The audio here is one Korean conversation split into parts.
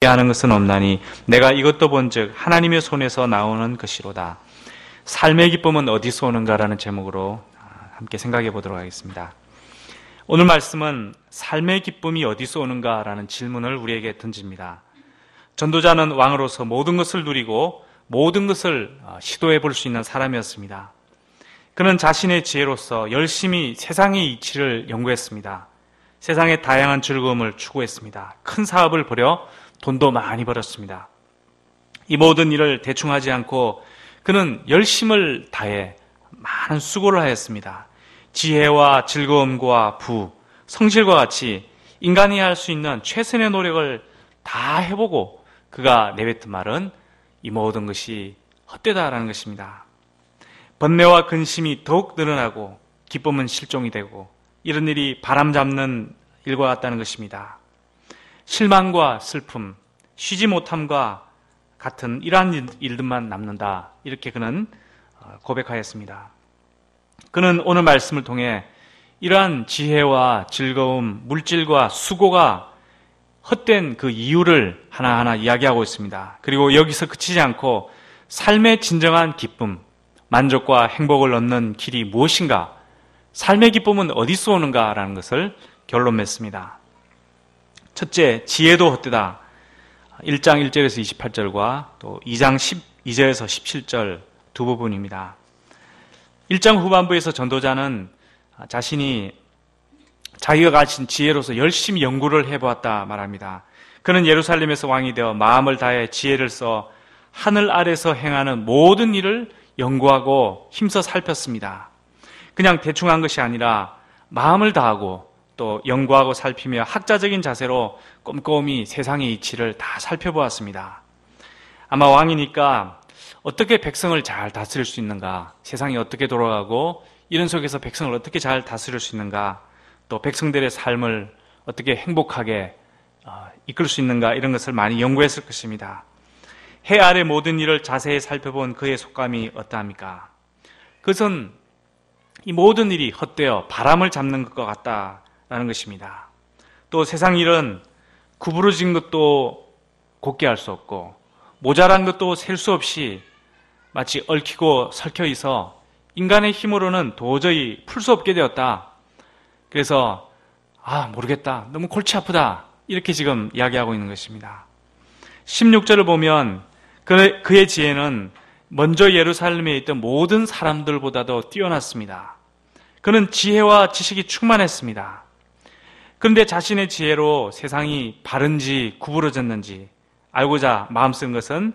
하는 것은 없나니 내가 이것도 본즉 하나님의 손에서 나오는 것이로다. 삶의 기쁨은 어디서 오는가라는 제목으로 함께 생각해 보도록 하겠습니다. 오늘 말씀은 삶의 기쁨이 어디서 오는가라는 질문을 우리에게 던집니다. 전도자는 왕으로서 모든 것을 누리고 모든 것을 시도해 볼 수 있는 사람이었습니다. 그는 자신의 지혜로서 열심히 세상의 이치를 연구했습니다. 세상의 다양한 즐거움을 추구했습니다. 큰 사업을 벌여 돈도 많이 벌었습니다. 이 모든 일을 대충 하지 않고 그는 열심을 다해 많은 수고를 하였습니다. 지혜와 즐거움과 부, 성실과 같이 인간이 할 수 있는 최선의 노력을 다 해보고 그가 내뱉은 말은 이 모든 것이 헛되다라는 것입니다. 번뇌와 근심이 더욱 늘어나고 기쁨은 실종이 되고 이런 일이 바람잡는 일과 같다는 것입니다. 실망과 슬픔, 쉬지 못함과 같은 이러한 일들만 남는다. 이렇게 그는 고백하였습니다. 그는 오늘 말씀을 통해 이러한 지혜와 즐거움, 물질과 수고가 헛된 그 이유를 하나하나 이야기하고 있습니다. 그리고 여기서 그치지 않고 삶의 진정한 기쁨, 만족과 행복을 얻는 길이 무엇인가, 삶의 기쁨은 어디서 오는가라는 것을 결론 맺습니다. 첫째, 지혜도 헛되다. 1장 1절에서 28절과 또 2장 12절에서 17절 두 부분입니다. 1장 후반부에서 전도자는 자신이 자기가 가진 지혜로서 열심히 연구를 해보았다 말합니다. 그는 예루살렘에서 왕이 되어 마음을 다해 지혜를 써 하늘 아래서 행하는 모든 일을 연구하고 힘써 살폈습니다. 그냥 대충 한 것이 아니라 마음을 다하고 또 연구하고 살피며 학자적인 자세로 꼼꼼히 세상의 이치를 다 살펴보았습니다. 아마 왕이니까 어떻게 백성을 잘 다스릴 수 있는가, 세상이 어떻게 돌아가고 이런 속에서 백성을 어떻게 잘 다스릴 수 있는가, 또 백성들의 삶을 어떻게 행복하게 이끌 수 있는가, 이런 것을 많이 연구했을 것입니다. 해 아래 모든 일을 자세히 살펴본 그의 속감이 어떠합니까? 그것은 이 모든 일이 헛되어 바람을 잡는 것과 같다라는 것입니다. 또 세상 일은 구부러진 것도 곧게 할 수 없고 모자란 것도 셀 수 없이 마치 얽히고 설켜 있어 인간의 힘으로는 도저히 풀 수 없게 되었다. 그래서 모르겠다, 너무 골치 아프다, 이렇게 지금 이야기하고 있는 것입니다. 16절을 보면 그의 지혜는 먼저 예루살렘에 있던 모든 사람들보다도 뛰어났습니다. 그는 지혜와 지식이 충만했습니다. 그런데 자신의 지혜로 세상이 바른지 구부러졌는지 알고자 마음쓴 것은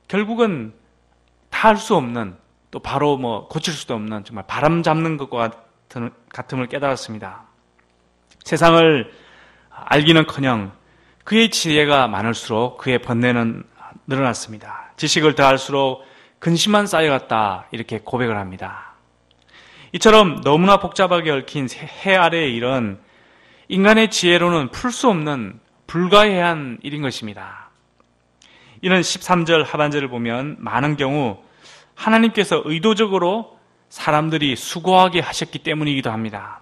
결국은 다 할 수 없는, 또 바로 고칠 수도 없는 정말 바람 잡는 것과 같음을 깨달았습니다. 세상을 알기는커녕 그의 지혜가 많을수록 그의 번뇌는 늘어났습니다. 지식을 더할수록 근심만 쌓여갔다, 이렇게 고백을 합니다. 이처럼 너무나 복잡하게 얽힌 해 아래의 일은 인간의 지혜로는 풀 수 없는 불가해한 일인 것입니다. 이는 13절 하반절을 보면 많은 경우 하나님께서 의도적으로 사람들이 수고하게 하셨기 때문이기도 합니다.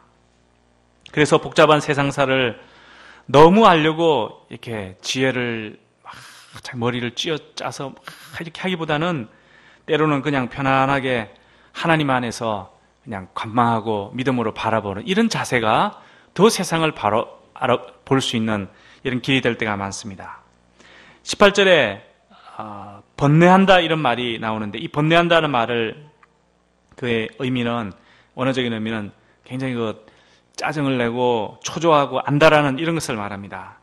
그래서 복잡한 세상사를 너무 알려고 이렇게 지혜를 머리를 쥐어짜서 이렇게 하기보다는 때로는 그냥 편안하게 하나님 안에서 그냥 관망하고 믿음으로 바라보는 이런 자세가 더 세상을 바로 볼 수 있는 이런 길이 될 때가 많습니다. 18절에 번뇌한다 이런 말이 나오는데, 이 번뇌한다는 말을 그의 의미는, 원어적인 의미는 굉장히 짜증을 내고 초조하고 안달하는 이런 것을 말합니다.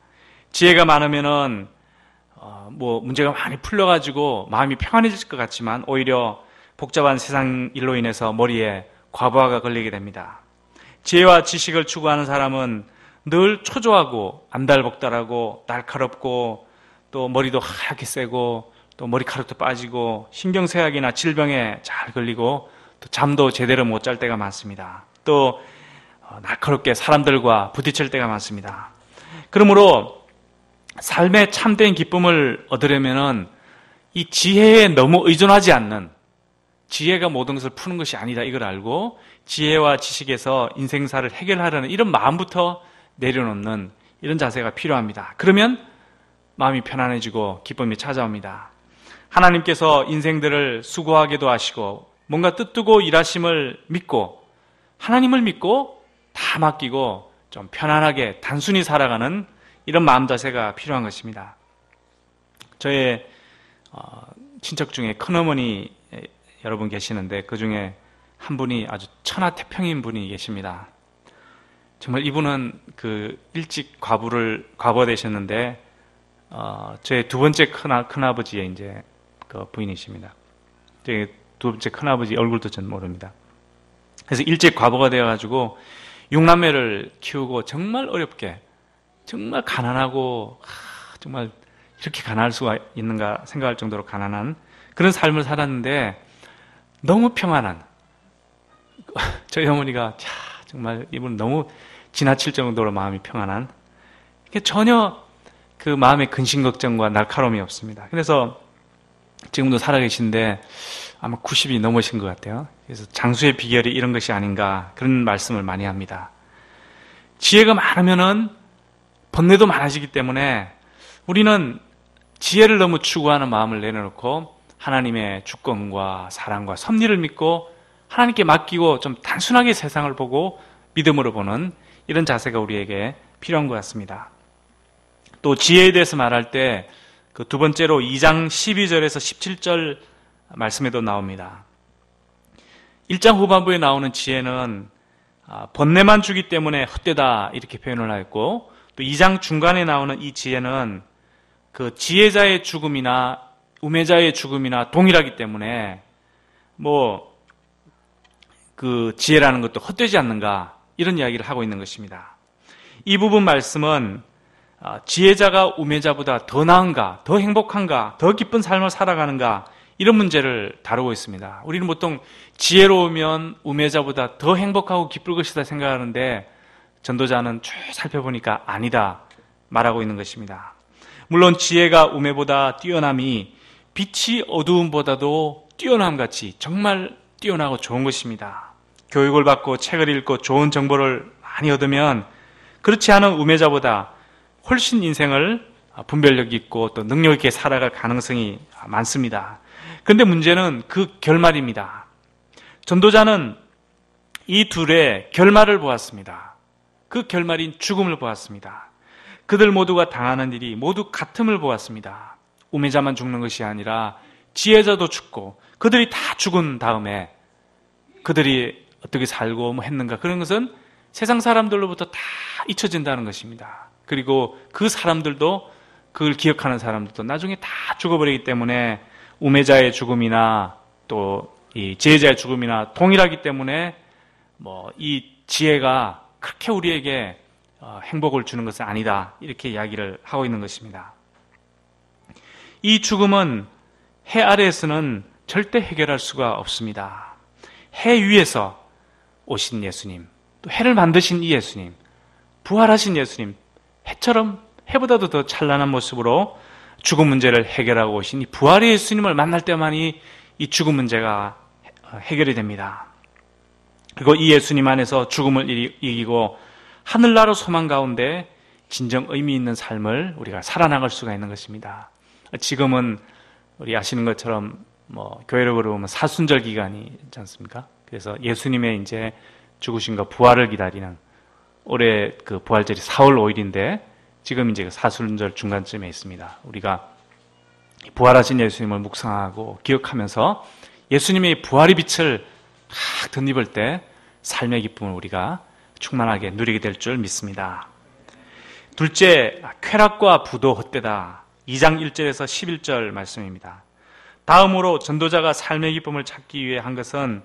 지혜가 많으면은 문제가 많이 풀려가지고 마음이 평안해질 것 같지만 오히려 복잡한 세상 일로 인해서 머리에 과부하가 걸리게 됩니다. 지혜와 지식을 추구하는 사람은 늘 초조하고 안달복달하고 날카롭고 또 머리도 하얗게 세고 또 머리카락도 빠지고 신경쇠약이나 질병에 잘 걸리고 또 잠도 제대로 못 잘 때가 많습니다. 또 날카롭게 사람들과 부딪힐 때가 많습니다. 그러므로 삶의 참된 기쁨을 얻으려면은 이 지혜에 너무 의존하지 않는, 지혜가 모든 것을 푸는 것이 아니다, 이걸 알고 지혜와 지식에서 인생사를 해결하려는 이런 마음부터 내려놓는 이런 자세가 필요합니다. 그러면 마음이 편안해지고 기쁨이 찾아옵니다. 하나님께서 인생들을 수고하게도 하시고 뭔가 뜻두고 일하심을 믿고 하나님을 믿고 다 맡기고 좀 편안하게 단순히 살아가는 이런 마음 자세가 필요한 것입니다. 저의 친척 중에 큰어머니 여러분 계시는데 그 중에 한 분이 아주 천하태평인 분이 계십니다. 정말 이분은 일찍 과부되셨는데 저의 두 번째 큰아버지의 이제 그 부인이십니다. 저희 두 번째 큰아버지 얼굴도 전 모릅니다. 그래서 일찍 과부가 되어가지고 6남매를 키우고 정말 어렵게, 정말 가난하고 정말 이렇게 가난할 수가 있는가 생각할 정도로 가난한 그런 삶을 살았는데 너무 평안한, 저희 어머니가 정말 이분 너무 지나칠 정도로 마음이 평안한, 전혀 그 마음의 근심 걱정과 날카로움이 없습니다. 그래서 지금도 살아계신데 아마 90이 넘으신 것 같아요. 그래서 장수의 비결이 이런 것이 아닌가 그런 말씀을 많이 합니다. 지혜가 많으면은 번뇌도 많아지기 때문에 우리는 지혜를 너무 추구하는 마음을 내려놓고 하나님의 주권과 사랑과 섭리를 믿고 하나님께 맡기고 좀 단순하게 세상을 보고 믿음으로 보는 이런 자세가 우리에게 필요한 것 같습니다. 또 지혜에 대해서 말할 때 그 두 번째로 2장 12절에서 17절 말씀에도 나옵니다. 1장 후반부에 나오는 지혜는 번뇌만 주기 때문에 헛되다 이렇게 표현을 하였고, 또 2장 중간에 나오는 이 지혜는 그 지혜자의 죽음이나 우매자의 죽음이나 동일하기 때문에 그 지혜라는 것도 헛되지 않는가 이런 이야기를 하고 있는 것입니다. 이 부분 말씀은 지혜자가 우매자보다 더 나은가, 더 행복한가, 더 기쁜 삶을 살아가는가 이런 문제를 다루고 있습니다. 우리는 보통 지혜로우면 우매자보다 더 행복하고 기쁠 것이다 생각하는데 전도자는 쭉 살펴보니까 아니다 말하고 있는 것입니다. 물론 지혜가 우매보다 뛰어남이 빛이 어두움보다도 뛰어남같이 정말 뛰어나고 좋은 것입니다. 교육을 받고 책을 읽고 좋은 정보를 많이 얻으면 그렇지 않은 우매자보다 훨씬 인생을 분별력 있고 또 능력 있게 살아갈 가능성이 많습니다. 그런데 문제는 그 결말입니다. 전도자는 이 둘의 결말을 보았습니다. 그 결말인 죽음을 보았습니다. 그들 모두가 당하는 일이 모두 같음을 보았습니다. 우매자만 죽는 것이 아니라 지혜자도 죽고 그들이 다 죽은 다음에 그들이 어떻게 살고 했는가 그런 것은 세상 사람들로부터 다 잊혀진다는 것입니다. 그리고 그 사람들도 그걸 기억하는 사람들도 나중에 다 죽어버리기 때문에 우매자의 죽음이나 또 이 지혜자의 죽음이나 동일하기 때문에 이 지혜가 그렇게 우리에게 행복을 주는 것은 아니다 이렇게 이야기를 하고 있는 것입니다. 이 죽음은 해 아래에서는 절대 해결할 수가 없습니다. 해 위에서 오신 예수님, 또 해를 만드신 이 예수님, 부활하신 예수님, 해처럼 해보다도 더 찬란한 모습으로 죽음 문제를 해결하고 오신 이 부활의 예수님을 만날 때만이 이 죽음 문제가 해결이 됩니다. 그리고 이 예수님 안에서 죽음을 이기고 하늘나라 소망 가운데 진정 의미 있는 삶을 우리가 살아나갈 수가 있는 것입니다. 지금은 우리 아시는 것처럼 교회로 그러면 사순절 기간이 있지 않습니까? 그래서 예수님의 이제 죽으심과 부활을 기다리는 올해 그 부활절이 4월 5일인데 지금 이제 사순절 중간쯤에 있습니다. 우리가 부활하신 예수님을 묵상하고 기억하면서 예수님의 부활의 빛을 탁 덧입을 때 삶의 기쁨을 우리가 충만하게 누리게 될 줄 믿습니다. 둘째, 쾌락과 부도 헛되다. 2장 1절에서 11절 말씀입니다. 다음으로 전도자가 삶의 기쁨을 찾기 위해 한 것은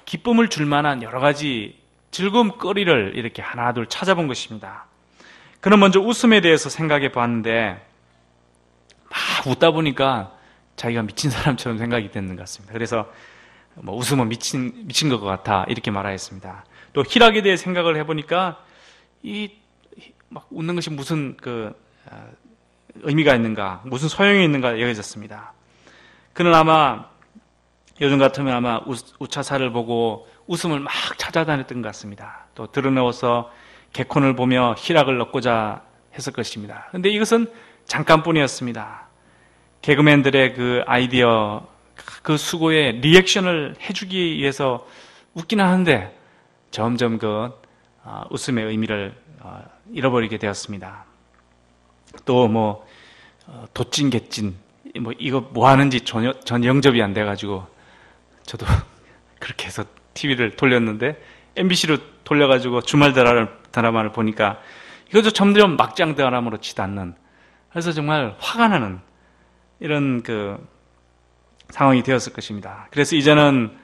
기쁨을 줄 만한 여러 가지 즐거움거리를 이렇게 하나둘 찾아본 것입니다. 그는 먼저 웃음에 대해서 생각해 봤는데 막 웃다 보니까 자기가 미친 사람처럼 생각이 되는 것 같습니다. 그래서 웃으면 미친 것 같아 이렇게 말하였습니다. 또 희락에 대해 생각을 해보니까 막 웃는 것이 무슨 의미가 있는가, 무슨 소용이 있는가 여겨졌습니다. 그는 아마 요즘 같으면 아마 우차사를 보고 웃음을 막 찾아다녔던 것 같습니다. 또 드러누워서 개콘을 보며 희락을 얻고자 했을 것입니다. 그런데 이것은 잠깐뿐이었습니다. 개그맨들의 그 아이디어, 그 수고에 리액션을 해주기 위해서 웃기는 하는데 점점 그 웃음의 의미를 잃어버리게 되었습니다. 또 뭐 도찐 개찐 뭐 이거 뭐 하는지 전 영접이 안 돼가지고 저도 그렇게 해서 TV를 돌렸는데 MBC로 돌려가지고 주말 드라마를 보니까 이것도 점점 막장 드라마로 치닫는, 그래서 정말 화가 나는 이런 그 상황이 되었을 것입니다. 그래서 이제는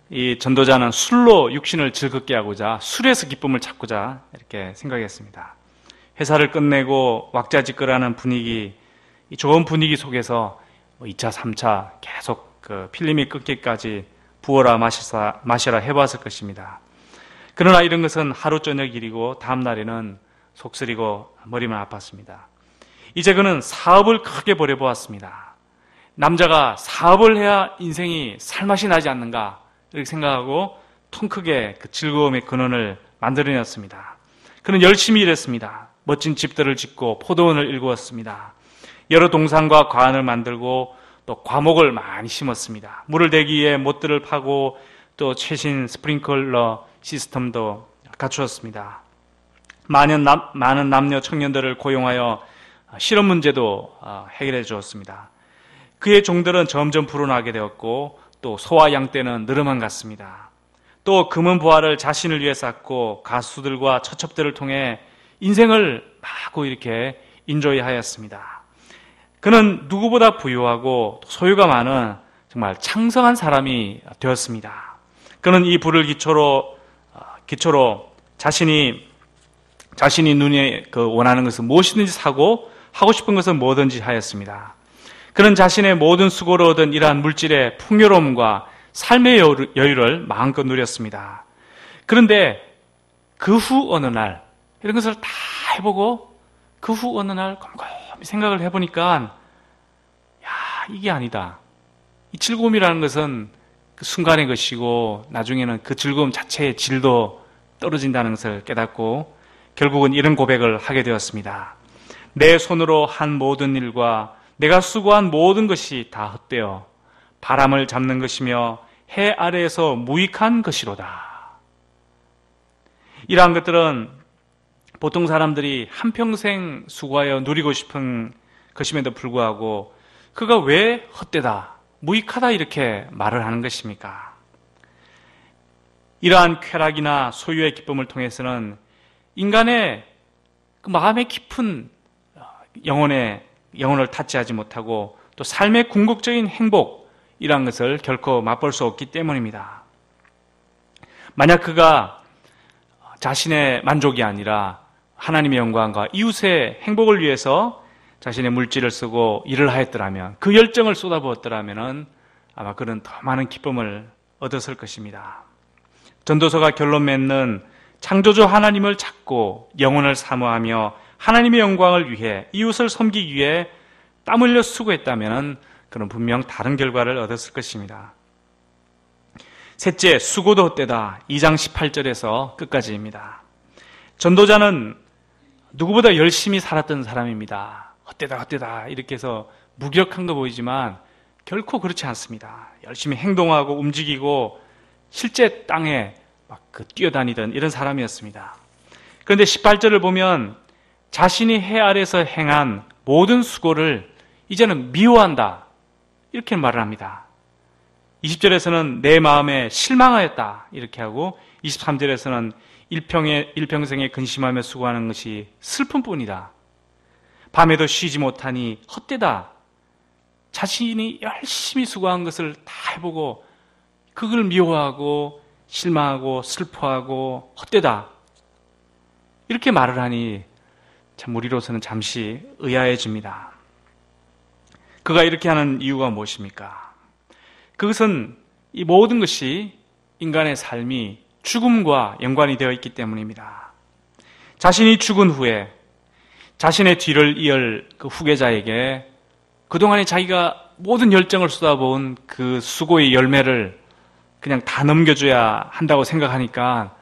이 전도자는 술로 육신을 즐겁게 하고자 술에서 기쁨을 찾고자 이렇게 생각했습니다. 회사를 끝내고 왁자지껄하는 분위기, 이 좋은 분위기 속에서 2차, 3차 계속 그 필름이 끊기까지 부어라 마셔라 해봤을 것입니다. 그러나 이런 것은 하루 저녁 일이고 다음 날에는 속쓰리고 머리만 아팠습니다. 이제 그는 사업을 크게 벌여보았습니다. 남자가 사업을 해야 인생이 살맛이 나지 않는가 이렇게 생각하고 통 크게 그 즐거움의 근원을 만들어냈습니다. 그는 열심히 일했습니다. 멋진 집들을 짓고 포도원을 일구었습니다. 여러 동산과 과안을 만들고 또 과목을 많이 심었습니다. 물을 대기 위해 못들을 파고 또 최신 스프링클러 시스템도 갖추었습니다. 많은 남녀 청년들을 고용하여 실업 문제도 해결해 주었습니다. 그의 종들은 점점 불어나게 되었고 또 소와 양 떼는 늘어만 갔습니다. 또 금은 부화를 자신을 위해 쌓고 가수들과 처첩들을 통해 인생을 마구 이렇게 인조이하였습니다. 그는 누구보다 부유하고 소유가 많은 정말 창성한 사람이 되었습니다. 그는 이 부를 기초로 자신이 눈에 원하는 것은 무엇이든지 사고 하고 싶은 것은 뭐든지 하였습니다. 그는 자신의 모든 수고로 얻은 이러한 물질의 풍요로움과 삶의 여유를 마음껏 누렸습니다. 그런데 그 후 어느 날 이런 것을 다 해보고 그 후 어느 날 곰곰이 생각을 해보니까 이게 아니다. 이 즐거움이라는 것은 그 순간의 것이고 나중에는 그 즐거움 자체의 질도 떨어진다는 것을 깨닫고 결국은 이런 고백을 하게 되었습니다. 내 손으로 한 모든 일과 내가 수고한 모든 것이 다 헛되어 바람을 잡는 것이며 해 아래에서 무익한 것이로다. 이러한 것들은 보통 사람들이 한평생 수고하여 누리고 싶은 것임에도 불구하고 그가 왜 헛되다, 무익하다 이렇게 말을 하는 것입니까? 이러한 쾌락이나 소유의 기쁨을 통해서는 인간의 그 마음의 깊은 영혼을 탓지하지 못하고 또 삶의 궁극적인 행복이라는 것을 결코 맛볼 수 없기 때문입니다. 만약 그가 자신의 만족이 아니라 하나님의 영광과 이웃의 행복을 위해서 자신의 물질을 쓰고 일을 하였더라면, 그 열정을 쏟아부었더라면 아마 그는 더 많은 기쁨을 얻었을 것입니다. 전도서가 결론 맺는 창조주 하나님을 찾고 영혼을 사모하며 하나님의 영광을 위해 이웃을 섬기기 위해 땀 흘려 수고했다면 그는 분명 다른 결과를 얻었을 것입니다. 셋째, 수고도 헛되다. 2장 18절에서 끝까지입니다. 전도자는 누구보다 열심히 살았던 사람입니다. 헛되다 이렇게 해서 무기력한 거 보이지만 결코 그렇지 않습니다. 열심히 행동하고 움직이고 실제 땅에 막 뛰어다니던 이런 사람이었습니다. 그런데 18절을 보면 자신이 해 아래에서 행한 모든 수고를 이제는 미워한다 이렇게 말을 합니다. 20절에서는 내 마음에 실망하였다 이렇게 하고 23절에서는 일평생에 근심하며 수고하는 것이 슬픔뿐이다. 밤에도 쉬지 못하니 헛되다. 자신이 열심히 수고한 것을 다 해보고 그걸 미워하고 실망하고 슬퍼하고 헛되다 이렇게 말을 하니 참 우리로서는 잠시 의아해집니다. 그가 이렇게 하는 이유가 무엇입니까? 그것은 이 모든 것이 인간의 삶이 죽음과 연관이 되어 있기 때문입니다. 자신이 죽은 후에 자신의 뒤를 이을 그 후계자에게 그동안에 자기가 모든 열정을 쏟아부은 그 수고의 열매를 그냥 다 넘겨줘야 한다고 생각하니까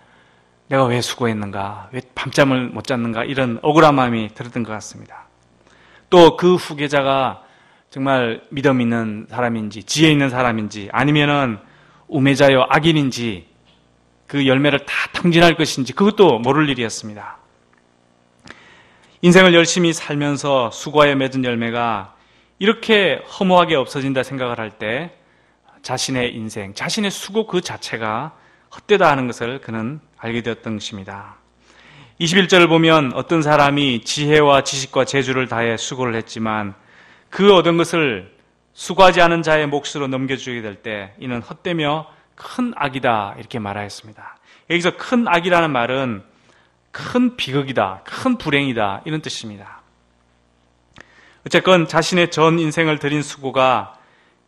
내가 왜 수고했는가, 왜 밤잠을 못 잤는가 이런 억울한 마음이 들었던 것 같습니다. 또 그 후계자가 정말 믿음 있는 사람인지 지혜 있는 사람인지 아니면은 우매자여 악인인지 그 열매를 다 탕진할 것인지 그것도 모를 일이었습니다. 인생을 열심히 살면서 수고하여 맺은 열매가 이렇게 허무하게 없어진다 생각을 할 때 자신의 인생, 자신의 수고 그 자체가 헛되다 하는 것을 그는 알게 되었던 것입니다. 21절을 보면 어떤 사람이 지혜와 지식과 재주를 다해 수고를 했지만 그 얻은 것을 수고하지 않은 자의 몫으로 넘겨주게 될 때 이는 헛되며 큰 악이다 이렇게 말하였습니다. 여기서 큰 악이라는 말은 큰 비극이다, 큰 불행이다 이런 뜻입니다. 어쨌건 자신의 전 인생을 들인 수고가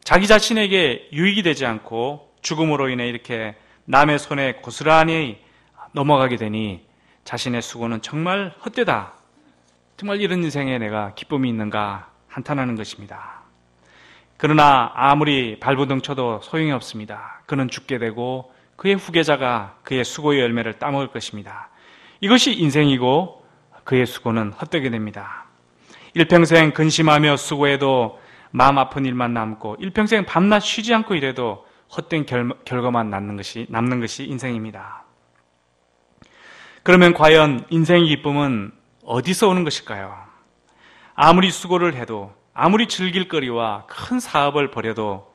자기 자신에게 유익이 되지 않고 죽음으로 인해 이렇게 남의 손에 고스란히 넘어가게 되니 자신의 수고는 정말 헛되다. 정말 이런 인생에 내가 기쁨이 있는가 한탄하는 것입니다. 그러나 아무리 발버둥 쳐도 소용이 없습니다. 그는 죽게 되고 그의 후계자가 그의 수고의 열매를 따먹을 것입니다. 이것이 인생이고 그의 수고는 헛되게 됩니다. 일평생 근심하며 수고해도 마음 아픈 일만 남고 일평생 밤낮 쉬지 않고 일해도 헛된 결과만 남는 것이 인생입니다. 그러면 과연 인생의 기쁨은 어디서 오는 것일까요? 아무리 수고를 해도 아무리 즐길 거리와 큰 사업을 벌여도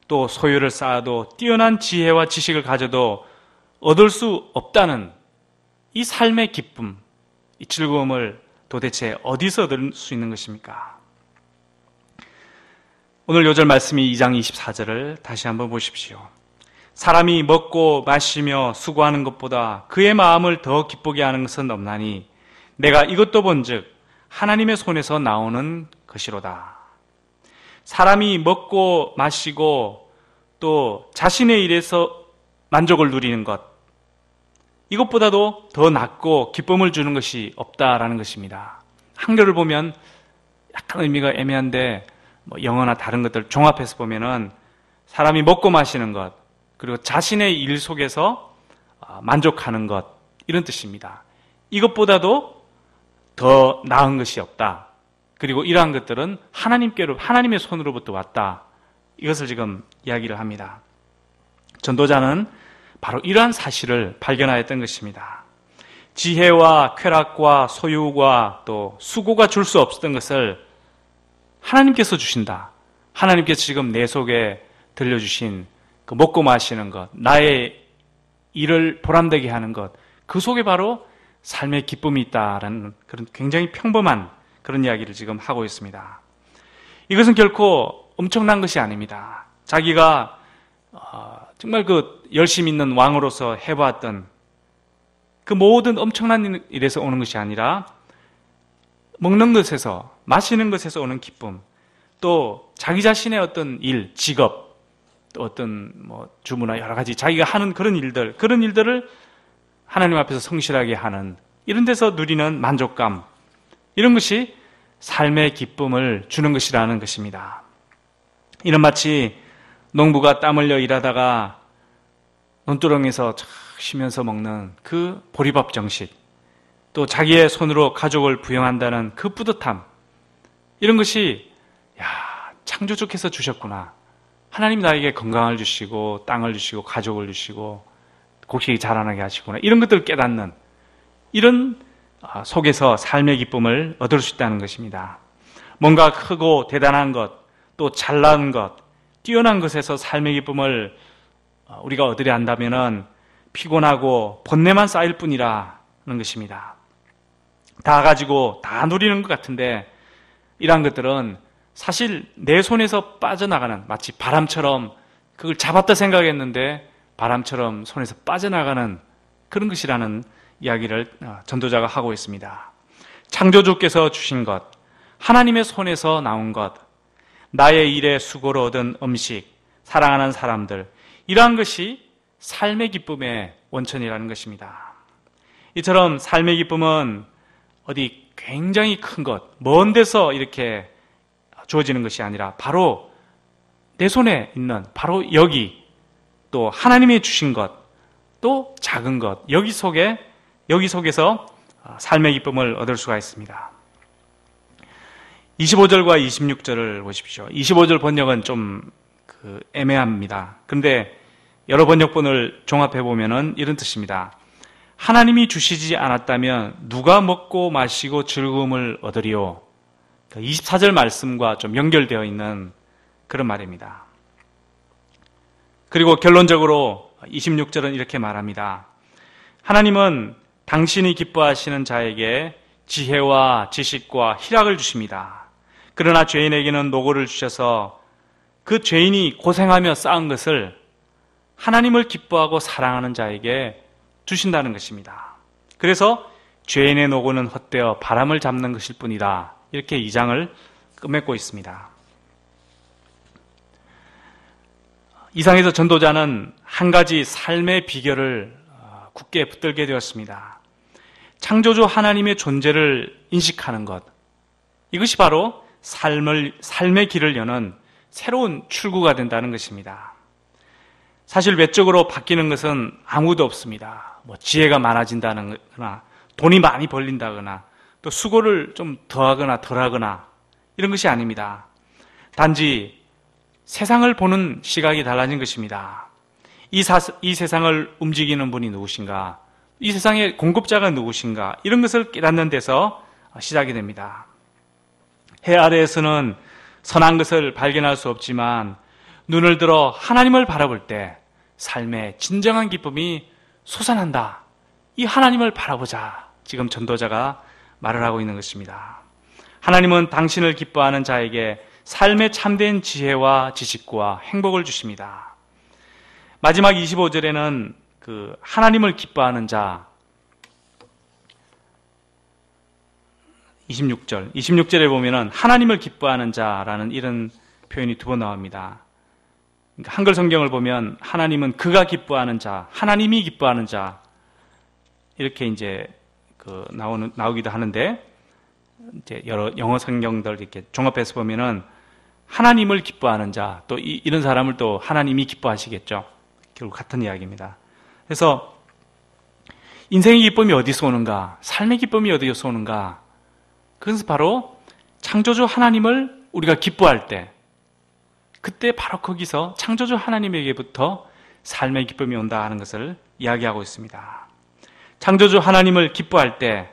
또 소유를 쌓아도 뛰어난 지혜와 지식을 가져도 얻을 수 없다는 이 삶의 기쁨, 이 즐거움을 도대체 어디서 얻을 수 있는 것입니까? 오늘 요절 말씀이 2장 24절을 다시 한번 보십시오. 사람이 먹고 마시며 수고하는 것보다 그의 마음을 더 기쁘게 하는 것은 없나니 내가 이것도 본즉 하나님의 손에서 나오는 것이로다. 사람이 먹고 마시고 또 자신의 일에서 만족을 누리는 것, 이것보다도 더 낫고 기쁨을 주는 것이 없다라는 것입니다. 한글을 보면 약간 의미가 애매한데 영어나 다른 것들 종합해서 보면은 사람이 먹고 마시는 것 그리고 자신의 일 속에서 만족하는 것 이런 뜻입니다. 이것보다도 더 나은 것이 없다. 그리고 이러한 것들은 하나님의 손으로부터 왔다. 이것을 지금 이야기를 합니다. 전도자는 바로 이러한 사실을 발견하였던 것입니다. 지혜와 쾌락과 소유와 또 수고가 줄 수 없었던 것을 하나님께서 주신다. 하나님께서 지금 내 속에 들려주신 그 먹고 마시는 것, 나의 일을 보람되게 하는 것, 그 속에 바로 삶의 기쁨이 있다라는 그런 굉장히 평범한 그런 이야기를 지금 하고 있습니다. 이것은 결코 엄청난 것이 아닙니다. 자기가 정말 그 열심 있는 왕으로서 해봤던 그 모든 엄청난 일에서 오는 것이 아니라 먹는 것에서, 마시는 것에서 오는 기쁨, 또 자기 자신의 어떤 일, 직업, 또 어떤 주무나 여러 가지 자기가 하는 그런 일들을 하나님 앞에서 성실하게 하는 이런 데서 누리는 만족감, 이런 것이 삶의 기쁨을 주는 것이라는 것입니다. 이는 마치 농부가 땀 흘려 일하다가 논두렁에서 쉬면서 먹는 그 보리밥 정식, 또 자기의 손으로 가족을 부양한다는 그 뿌듯함, 이런 것이 창조주께서 주셨구나. 하나님이 나에게 건강을 주시고 땅을 주시고 가족을 주시고 곡식이 자라나게 하시구나. 이런 것들을 깨닫는 이런 속에서 삶의 기쁨을 얻을 수 있다는 것입니다. 뭔가 크고 대단한 것, 또 잘난 것, 뛰어난 것에서 삶의 기쁨을 우리가 얻으려 한다면 피곤하고 번뇌만 쌓일 뿐이라는 것입니다. 다 가지고 다 누리는 것 같은데 이러한 것들은 사실 내 손에서 빠져나가는, 마치 바람처럼 그걸 잡았다 생각했는데 바람처럼 손에서 빠져나가는 그런 것이라는 이야기를 전도자가 하고 있습니다. 창조주께서 주신 것, 하나님의 손에서 나온 것, 나의 일에 수고로 얻은 음식, 사랑하는 사람들, 이러한 것이 삶의 기쁨의 원천이라는 것입니다. 이처럼 삶의 기쁨은 어디 굉장히 큰 것, 먼 데서 이렇게 주어지는 것이 아니라 바로 내 손에 있는 바로 여기, 또 하나님이 주신 것, 또 작은 것, 여기 속에서 삶의 기쁨을 얻을 수가 있습니다. 25절과 26절을 보십시오. 25절 번역은 좀 애매합니다. 그런데 여러 번역본을 종합해 보면은 이런 뜻입니다. 하나님이 주시지 않았다면 누가 먹고 마시고 즐거움을 얻으리요? 24절 말씀과 좀 연결되어 있는 그런 말입니다. 그리고 결론적으로 26절은 이렇게 말합니다. 하나님은 당신이 기뻐하시는 자에게 지혜와 지식과 희락을 주십니다. 그러나 죄인에게는 노고를 주셔서 그 죄인이 고생하며 쌓은 것을 하나님을 기뻐하고 사랑하는 자에게 주신다는 것입니다. 그래서 죄인의 노고는 헛되어 바람을 잡는 것일 뿐이다. 이렇게 2장을 끝맺고 있습니다. 이상에서 전도자는 한 가지 삶의 비결을 굳게 붙들게 되었습니다. 창조주 하나님의 존재를 인식하는 것. 이것이 바로 삶의 길을 여는 새로운 출구가 된다는 것입니다. 사실 외적으로 바뀌는 것은 아무도 없습니다. 지혜가 많아진다거나 돈이 많이 벌린다거나 또 수고를 좀 더하거나 덜하거나 이런 것이 아닙니다. 단지 세상을 보는 시각이 달라진 것입니다. 이 세상을 움직이는 분이 누구신가? 이 세상의 공급자가 누구신가? 이런 것을 깨닫는 데서 시작이 됩니다. 해 아래에서는 선한 것을 발견할 수 없지만 눈을 들어 하나님을 바라볼 때 삶의 진정한 기쁨이 솟아난다. 이 하나님을 바라보자. 지금 전도자가 말을 하고 있는 것입니다. 하나님은 당신을 기뻐하는 자에게 삶의 참된 지혜와 지식과 행복을 주십니다. 마지막 25절에는 하나님을 기뻐하는 자, 26절에 보면은 하나님을 기뻐하는 자라는 이런 표현이 2번 나옵니다. 그러니까 한글 성경을 보면 하나님은 그가 기뻐하는 자, 하나님이 기뻐하는 자 이렇게 이제 나오기도 하는데 이제 여러 영어 성경들 이렇게 종합해서 보면은 하나님을 기뻐하는 자, 또 이런 사람을 또 하나님이 기뻐하시겠죠. 결국 같은 이야기입니다. 그래서 인생의 기쁨이 어디서 오는가? 삶의 기쁨이 어디서 오는가? 그것은 바로 창조주 하나님을 우리가 기뻐할 때, 그때 바로 거기서 창조주 하나님에게부터 삶의 기쁨이 온다 하는 것을 이야기하고 있습니다. 창조주 하나님을 기뻐할 때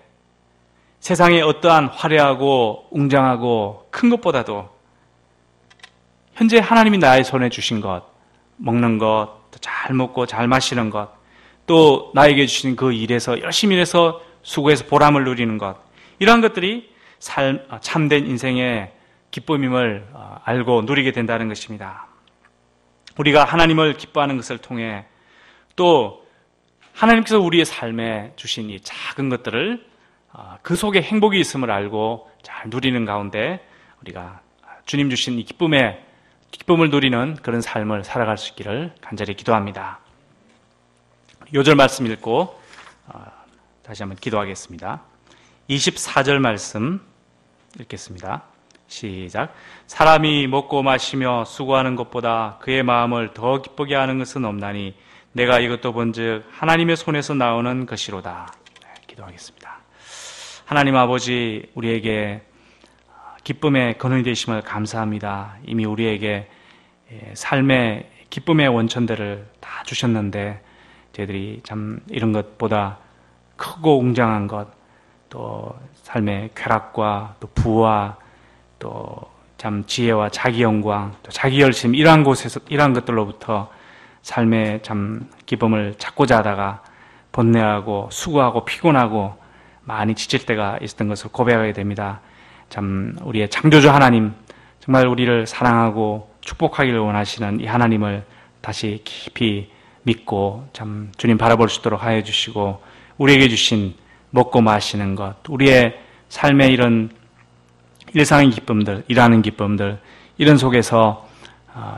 세상에 어떠한 화려하고 웅장하고 큰 것보다도 현재 하나님이 나의 손에 주신 것, 먹는 것, 잘 먹고 잘 마시는 것, 또 나에게 주신 그 일에서 열심히 일해서 수고해서 보람을 누리는 것, 이러한 것들이 참된 인생의 기쁨임을 알고 누리게 된다는 것입니다. 우리가 하나님을 기뻐하는 것을 통해 또 하나님께서 우리의 삶에 주신 이 작은 것들을 그 속에 행복이 있음을 알고 잘 누리는 가운데 우리가 주님 주신 이 기쁨을 누리는 그런 삶을 살아갈 수 있기를 간절히 기도합니다. 요절 말씀 읽고 다시 한번 기도하겠습니다. 24절 말씀 읽겠습니다. 시작. 사람이 먹고 마시며 수고하는 것보다 그의 마음을 더 기쁘게 하는 것은 없나니 내가 이것도 본즉 하나님의 손에서 나오는 것이로다. 기도하겠습니다. 하나님 아버지, 우리에게 기쁨의 근원이 되심을 감사합니다. 이미 우리에게 삶의 기쁨의 원천들을 다 주셨는데 저희들이 참 이런 것보다 크고 웅장한 것, 또 삶의 쾌락과 또 부와 또 참 지혜와 자기 영광, 또 자기 열심, 이러한 것들로부터 삶의 참 기쁨을 찾고자 하다가 번뇌하고 수고하고 피곤하고 많이 지칠 때가 있었던 것을 고백하게 됩니다. 참 우리의 창조주 하나님, 정말 우리를 사랑하고 축복하기를 원하시는 이 하나님을 다시 깊이 믿고 참 주님 바라볼 수 있도록 하여 주시고, 우리에게 주신 먹고 마시는 것, 우리의 삶의 이런 일상의 기쁨들, 일하는 기쁨들, 이런 속에서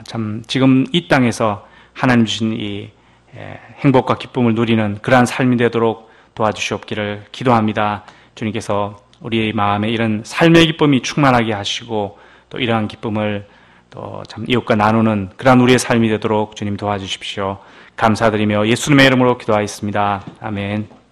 참 지금 이 땅에서 하나님 주신 이 행복과 기쁨을 누리는 그러한 삶이 되도록 도와주시옵기를 기도합니다. 주님께서 우리의 마음에 이런 삶의 기쁨이 충만하게 하시고 또 이러한 기쁨을 또 참 이웃과 나누는 그러한 우리의 삶이 되도록 주님 도와주십시오. 감사드리며 예수님의 이름으로 기도하였습니다. 아멘.